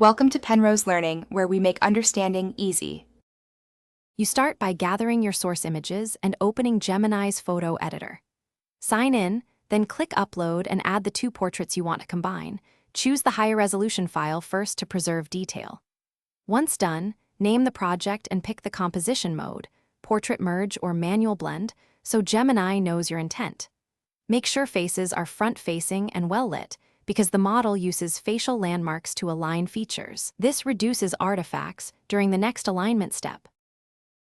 Welcome to Penrose Learning, where we make understanding easy. You start by gathering your source images and opening Gemini's photo editor. Sign in, then click Upload and add the two portraits you want to combine. Choose the higher resolution file first to preserve detail. Once done, name the project and pick the composition mode, portrait merge or manual blend, so Gemini knows your intent. Make sure faces are front-facing and well-lit, because the model uses facial landmarks to align features. This reduces artifacts during the next alignment step.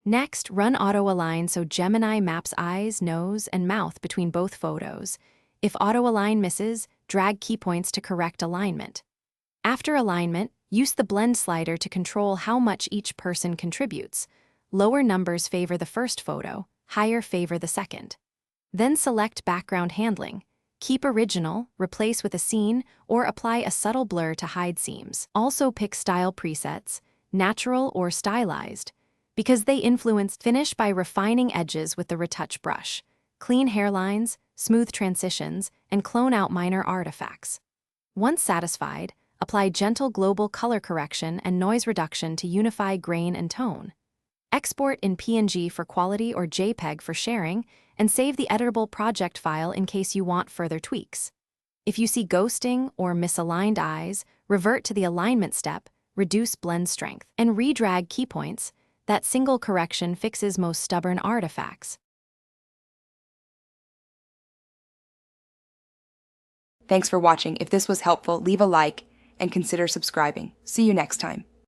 Next, run auto-align so Gemini maps eyes, nose, and mouth between both photos. If auto-align misses, drag key points to correct alignment. After alignment, use the blend slider to control how much each person contributes. Lower numbers favor the first photo, higher favor the second. Then select background handling. Keep original, replace with a scene, or apply a subtle blur to hide seams. Also pick style presets, natural or stylized, because they influence finish by refining edges with the retouch brush, clean hairlines, smooth transitions, and clone out minor artifacts. Once satisfied, apply gentle global color correction and noise reduction to unify grain and tone. Export in PNG for quality or JPEG for sharing, and save the editable project file in case you want further tweaks. If you see ghosting or misaligned eyes, revert to the alignment step, reduce blend strength, and redrag key points. That single correction fixes most stubborn artifacts. Thanks for watching. If this was helpful, leave a like and consider subscribing. See you next time.